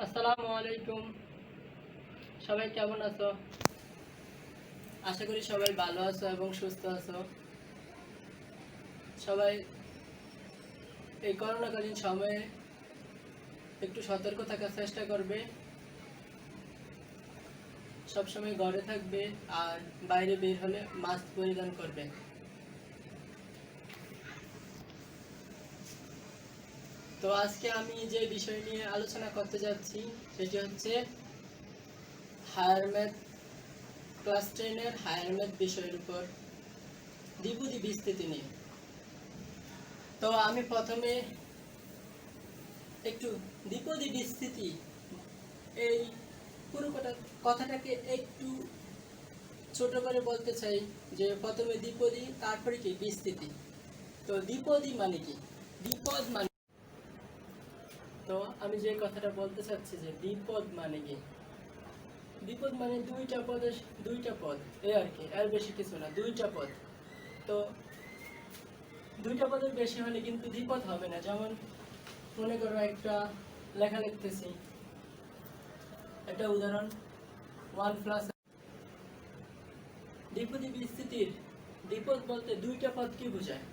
আসসালামু আলাইকুম। সবাই কেমন আছো? আশা করি সবাই ভালো আছো এবং সুস্থ আছো। সবাই এই করোনাকালীন সময়ে একটু সতর্ক থাকার চেষ্টা করবে, সবসময় ঘরে থাকবে আর বাইরে বের হলে মাস্ক পরিধান করবে। তো আজকে আমি যে বিষয় নিয়ে আলোচনা করতে যাচ্ছি সেটি হচ্ছে হায়ার ম্যাথ, ক্লাস 10-এর হায়ার ম্যাথ বিষয়ের উপর দ্বিপদী বিস্তৃতি নিয়ে। তো আমি প্রথমে একটু দ্বিপদী বিস্তৃতি এই পুরো কথাটাকে একটু ছোট করে বলতে চাই যে প্রথমে দ্বিপদী, তারপরে কি বিস্তৃতি। তো দ্বিপদী মানে কি, দ্বিপদ মানে, তো আমি যে কথাটা বলতে চাচ্ছি যে দ্বিপদ মানে কি, দ্বিপদ মানে দুইটা পদ, এই আর কি, আর বেশি কিছু না, দুইটা পদ। তো দুইটা পদের বেশি হলে কিন্তু দ্বিপদ হবে না। যেমন মনে করো একটা লেখা লিখতেছি, একটা উদাহরণ, 1+। দ্বিপদী বিস্তৃতির দ্বিপদ বলতে দুইটা পদ কি বোঝায়?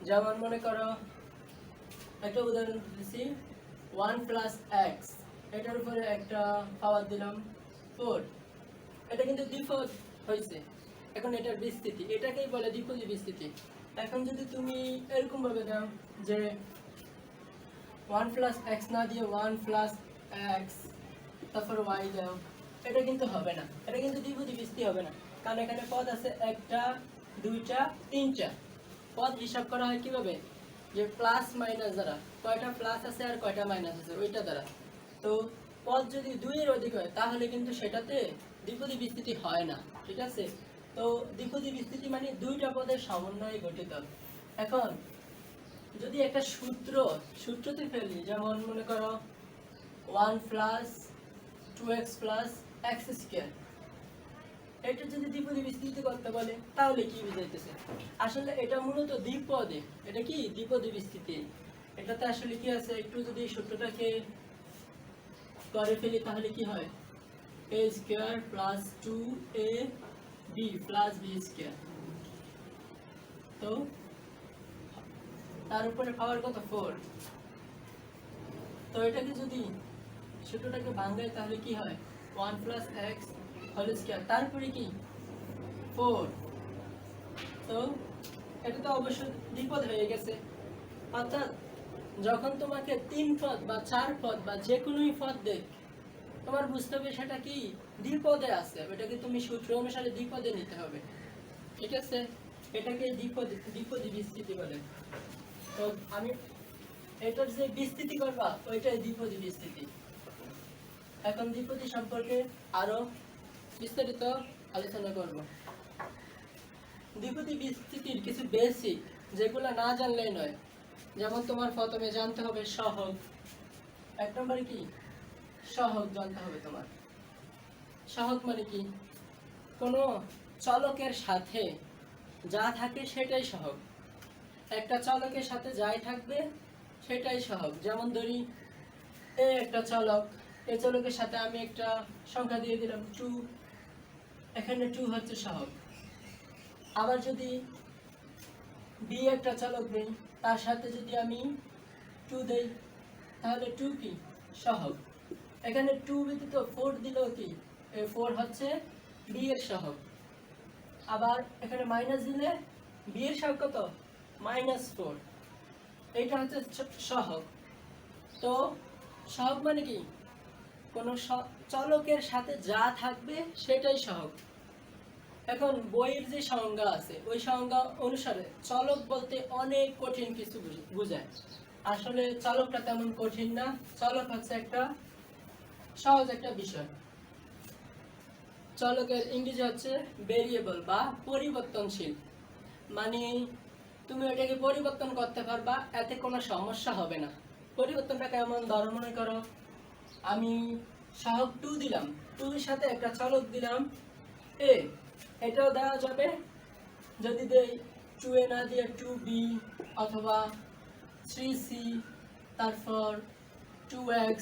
যেমন মনে করো একটা উদাহরণ দিচ্ছি, 1+x, এটার উপরে একটা পাওয়ার দিলাম 4, এটা কিন্তু দ্বিপদ হয়েছে। এখন এটার বিস্তৃতি, এটাকেই বলে দ্বিপদী বিস্তৃতি। এখন যদি তুমি এরকম ভাবে দাও যে 1+x না দিয়ে 1+x তারপর y দাও, এটা কিন্তু হবে না, এটা কিন্তু দ্বিপদী বিস্তৃতি হবে না। কারণ এখানে পদ আছে একটা, দুইটা, তিনটা। পদ হিসাব করা হয় কিভাবে, যে প্লাস মাইনাস দ্বারা, কয়টা প্লাস আছে আর কয়টা মাইনাস আছে ওইটা দ্বারা। তো পদ যদি 2-এর অধিক হয় তাহলে কিন্তু সেটাতে দ্বিপদী বিস্তৃতি হয় না, ঠিক আছে? তো দ্বিপদী বিস্তৃতি মানে দুইটা পদের সমন্বয়ে গঠিত। এখন যদি একটা সূত্রতে ফেলি, যেমন মনে করো 1+2x+x², এটা যদি দ্বিপদী বিস্তৃত করতে বলে তাহলে কি বুঝাইতেছে? আসলে এটা মূলত দ্বিপদে, এটা কি দ্বিপদী বিস্তৃতি। এটাতে আসলে কি আছে, একটু যদি সূত্রটাকে করে ফেলি তাহলে কি হয়, a² + 2ab + b²। তো তার উপরে পাওয়ার কত, 4। তো এটাকে যদি সূত্রটাকে ভাঙাই তাহলে কি হয়, 1+x² তারপরে কি 4। তো এটা তো অবশ্যই দ্বিপদ হয়ে গেছে। অর্থাৎ যখন তোমাকে 3 পদ বা 4 পদ বা যে কোনোই পদ দেখ, তোমার বুঝতে হবে সেটা কি দ্বিপদে আছে, ওটাকে তুমি সূত্র অনুসারে দ্বিপদে নিতে হবে, ঠিক আছে? এটাকে দ্বিপদী বিস্তৃতি বলে। তো আমি এটার যে বিস্তৃতি করবা ওইটাই দ্বিপদী বিস্তৃতি। এখন দ্বিপদী সম্পর্কে আরো বিস্তারিত আলোচনা করব। দ্বিপদী বিস্তৃতির কিছু বেসিক, যেগুলো না জানলেই নয়। যেমন তোমার প্রথমে জানতে হবে সহগ। 1 নম্বরে কি, সহগ জানতে হবে তোমার। সহগ মানে কি, কোনো চলকের সাথে যা থাকে সেটাই সহগ। একটা চলকের সাথে যাই থাকবে সেটাই সহগ। যেমন ধরি এ একটা চলক, এই চলকের সাথে আমি একটা সংখ্যা দিয়ে দিলাম 2, এখানে 2 হচ্ছে সহগ। আবার যদি বি একটা চলক নেই, তার সাথে যদি আমি 2 দেই তাহলে 2 কি সহগ। এখানে 2 ব্যতীত 4 দিলেও কি, 4 হচ্ছে বি এর সহগ। আবার এখানে মাইনাস দিলে বি এর সহগ কত, -4। এইটা হচ্ছে সহগ। তো সহগ মানে কি, কোন চলকের সাথে যা থাকবে সেটাই সহগ। এখন বইয়ের যে সংজ্ঞা আছে ওই সংজ্ঞা অনুসারে চলক বলতে অনেক কঠিন কিছু বোঝায়। আসলে চলকটা তেমন কঠিন না, চলক হচ্ছে একটা সহজ একটা বিষয়। চলকের ইংরেজি হচ্ছে ভেরিয়েবল বা পরিবর্তনশীল। মানে তুমি ওটাকে পরিবর্তন করতে পারবা, এতে কোনো সমস্যা হবে না। পরিবর্তনটা কেমন, ধরো মনে করো আমি সহগ 2 দিলাম, 2 এর সাথে একটা চলক দিলাম এ, এটাও দেওয়া যাবে। যদি দেই 2a না দিয়ে 2b অথবা 3c, তারপর 2x,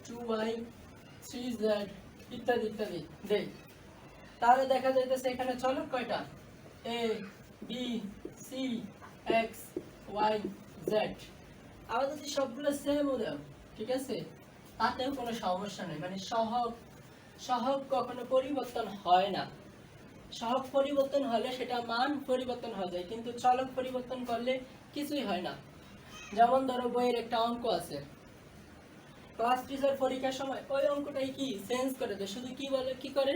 2y 3z ইত্যাদি ইত্যাদি দেই, তাহলে দেখা যাইতেছে এখানে চলক কয়টা, a b c x y z। আবার যদি সবগুলো সেমও দাও, ঠিক আছে, তাতেও কোনো সমস্যা নেই। মানে সহগ সহগ কখনো পরিবর্তন হয় না। সহগ পরিবর্তন হলে সেটা মান পরিবর্তন হয়ে যায়, কিন্তু চলক পরিবর্তন করলে কিছুই হয় না। যেমন ধরো বইয়ের একটা অঙ্ক আছে, ক্লাস টিচার পরীক্ষার সময় ওই অঙ্কটাই কি চেঞ্জ করে দেয়, শুধু কি বলে, কি করে,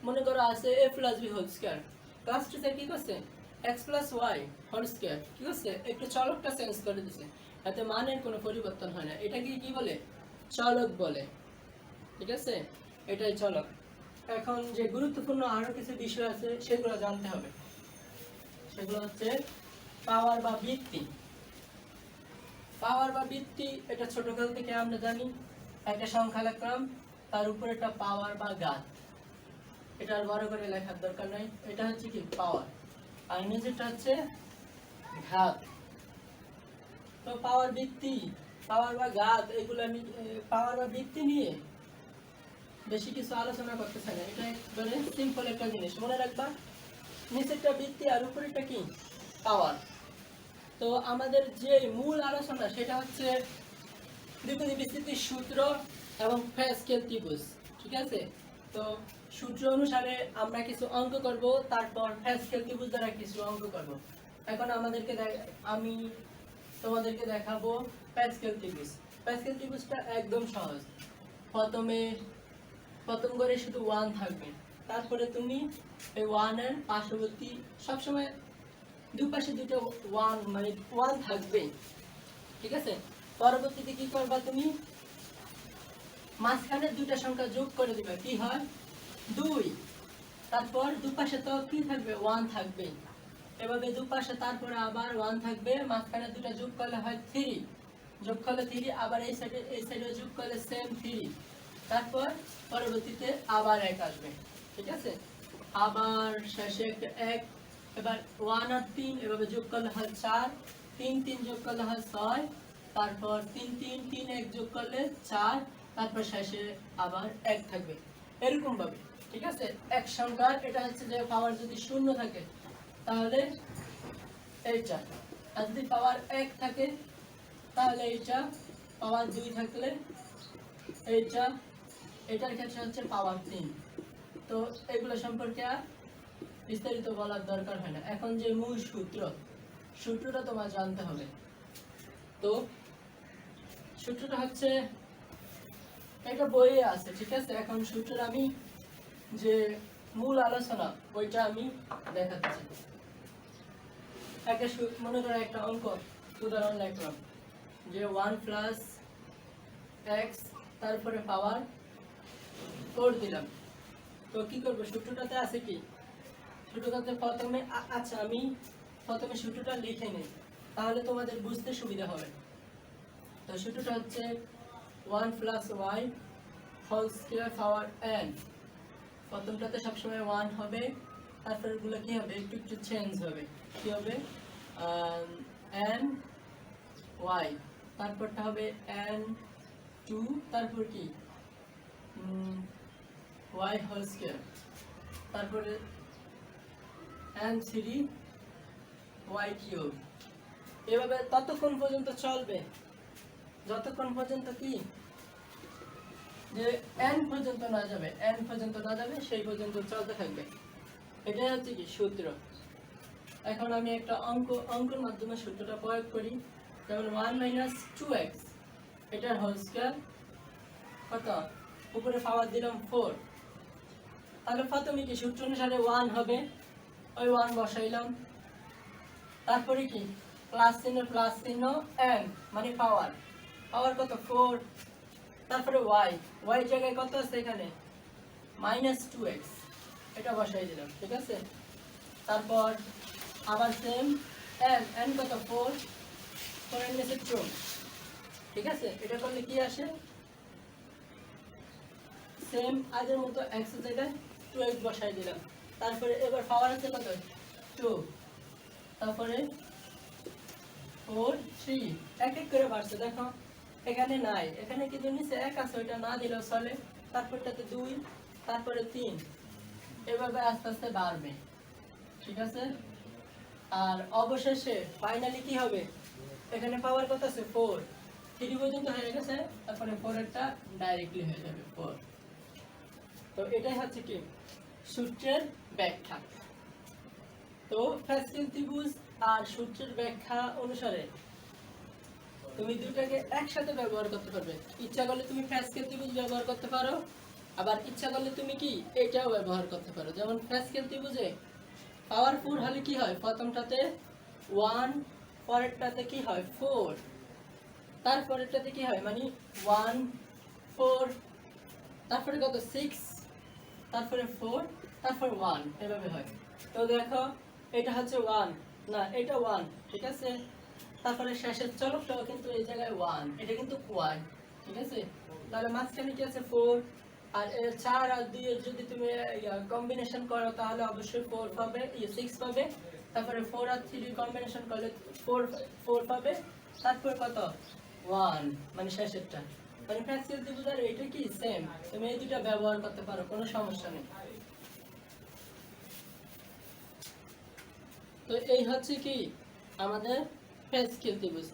মনে করো আছে a plus B whole square, class teacher কি করছে x plus Y whole square, কি করছে একটু চলকটা চেঞ্জ করে দিছে, এতে মানের কোনো পরিবর্তন হয় না। এটাকে কি বলে, চলক বলে, ঠিক আছে, এটাই চলক। এখন যে গুরুত্বপূর্ণ আরো কিছু বিষয় আছে সেগুলো জানতে হবে, সেগুলো হচ্ছে পাওয়ার বা ভিত্তি। পাওয়ার বা ভিত্তি এটা ছোটকাল থেকে আমরা জানি, একটা সংখ্যা লিখলাম, তার উপর একটা পাওয়ার বা ঘাত, এটা আর বড় করে লেখার দরকার নাই, এটা হচ্ছে কি পাওয়ার, আর নিচেরটা হচ্ছে ঘাত। তো পাওয়ার ভিত্তি, পাওয়ার বা ঘাত, এগুলো আমি পাওয়ার বা ভিত্তি নিয়ে বেশি কিছু আলোচনা করতে চাই না, এটা একবারে সিম্পল একটা জিনিস মনে রাখবা, নিচেরটা ভিত্তি আর উপরেরটা কি পাওয়ার। তো আমাদের যে মূল আলোচনা সেটা হচ্ছে দ্বিপদী বিস্তৃতির সূত্র এবং প্যাসকেল ত্রিভুজ, ঠিক আছে। তো সূত্র অনুসারে আমরা কিছু অঙ্ক করব, তারপর প্যাসকেল ত্রিভুজ দ্বারা কিছু অঙ্ক করব। এখন আমি তোমাদেরকে দেখাবো প্যাসকেল ত্রিভুজ। প্যাসকেল ত্রিভুজটা একদম সহজ। প্রথম করে শুধু 1 থাকবে, তারপরে তুমি এই 1 এর পার্শ্ববর্তী সবসময় দুপাশে দুটো 1 মানে 1 থাকবে, ঠিক আছে। পরবর্তীতে কি করবা, তুমি মাঝখানে দুইটা সংখ্যা যোগ করে দিবে, কি হয় 2, তারপর দুপাশে তো কি থাকবে 1 থাকবে, এভাবে দুপাশে তারপরে আবার 1 থাকবে, মাঝখানে দুটো যোগ করলে হয় 3, যোগ করলে 3, আবার এই সাইডে যোগ করলে সেম 3, তারপর পরবর্তীতে আবার 1 আসবে, ঠিক আছে। আবার শেষে একটা 1, এবার 1 আর 3 এভাবে যোগ করলে হয় 4, 3 3 যোগ করলে হয় 6, তারপর 3 3 3 1 যোগ করলে 4, তারপর শেষে আবার 1 থাকবে, এরকম ভাবে, ঠিক আছে। এক সংখ্যার এটা হচ্ছে যে পাওয়ার যদি 0 থাকে তাহলে এইটা, আর যদি পাওয়ার 1 থাকে তাহলে এইটা, পাওয়ার 2 থাকলে এইটা, এটার ক্ষেত্রে হচ্ছে পাওয়ার 3। তো এগুলো সম্পর্কে আর বিস্তারিত বলার দরকার হয় না। এখন যে মূল সূত্রটা তোমার জানতে হবে। তো সূত্রটা হচ্ছে এটা বইয়ে আছে, ঠিক আছে। এখন সূত্রের আমি যে মূল আলোচনা ওইটা আমি দেখাচ্ছি। একটা মনে করো একটা অঙ্ক উদাহরণ লিখলাম যে 1 প্লাস এক্স তারপরে পাওয়ার 4 দিলাম। তো কি করবো, সূত্রটাতে আছে কি, সূত্রটাতে প্রথমে আচ্ছা আমি প্রথমে সূত্রটা লিখে নিই, তাহলে তোমাদের বুঝতে সুবিধা হবে। তো সূত্রটা হচ্ছে 1 প্লাস ওয়াই হোল স্কয়ার পাওয়ার n। প্রথমটাতে সবসময় 1 হবে, তারপর এগুলো কি হবে, একটু একটু চেঞ্জ হবে, কি হবে n y, তারপরটা হবে n 2, তারপর কি y হোল স্কয়ার, তারপরে n 3 y কিউব। এভাবে ততক্ষণ পর্যন্ত চলবে যতক্ষণ পর্যন্ত কি যে n পর্যন্ত না যাবে, n পর্যন্ত না যাবে সেই পর্যন্ত চলতে থাকবে, এটাই হচ্ছে কি সূত্র। এখন আমি একটা অঙ্কের মাধ্যমে সূত্রটা প্রয়োগ করি, যেমন 1 মাইনাস 2x এটার হোল স্কয়ার কত, উপরে পাওয়ার দিলাম 4, তাহলে প্রথমে কি সূত্র অনুসারে 1 হবে, ওই 1 বসাইলাম, তারপরে কি প্লাস চিহ্ন n মানে পাওয়ার কত 4, তারপরে y জায়গায় কত আছে এখানে মাইনাস 2x, এটা বসাই দিলাম, ঠিক আছে। তারপর আবার সেম n কত 4 এর নিচে 2, ঠিক আছে। এটা করলে কি আসে, সেম আগের মতো x এর জায়গায় 2x বসাই দিলাম, তারপরে এবার পাওয়ার আছে কত 2, তারপরে 4 3 এক এক করে বাড়ছে দেখো, এখানে নাই, এখানে কিন্তু নিচে 1 আছে, ওইটা না দিলেও চলে। তারপরটাতে 2, তারপরে 3, এভাবে আস্তে আস্তে বাড়বে, ঠিক আছে। আর অবশেষে ফাইনালি কি হবে, এখানে পাওয়ার কত আছে 4, 3 পর্যন্ত হয়ে গেছে, তারপরে 4 এরটা ডাইরেক্টলি হয়ে যাবে 4। তো এটাই হচ্ছে কি সূত্রের ব্যাখ্যা। তো প্যাসকেল ত্রিভুজ আর সূত্রের ব্যাখ্যা অনুসারে তুমি দুটাকে একসাথে ব্যবহার করতে পারবে। ইচ্ছা করলে তুমি প্যাসকেল ত্রিভুজ ব্যবহার করতে পারো, আবার ইচ্ছা করলে তুমি কি এটাও ব্যবহার করতে পারো। যেমন প্যাসকেল ত্রিভুজে পাওয়ারফুল হলে কি হয়, প্রথমটাতে 1, পরেরটাতে কি হয় 4, তারপরেরটাতে কি হয় মানে 1 4, তারপরে কত 6, তারপরে 4, তারপর 1, এভাবে হয়। তো দেখো এটা হচ্ছে 1, না এটা 1, ঠিক আছে। তারপরে শেষের চলকটাও কিন্তু এই জায়গায় 1, এটা কিন্তু y, ঠিক আছে। তাহলে মাঝখানে কি আছে 4, আর 4 আর 2 এর যদি তুমি কম্বিনেশন করো তাহলে অবশ্যই 4 পাবে, 6 পাবে। তারপরে 4 আর 3 কম্বিনেশন করলে 4 পাবে। তারপর কত 1, মানে শেষেরটা। মানে প্যাসকেল ত্রিভুজ আর এটা কি সেম, তুমি এই দুটো ব্যবহার করতে পারো, কোনো সমস্যা নেই। তো এই হচ্ছে কি আমাদের প্যাসকেল ত্রিভুজ।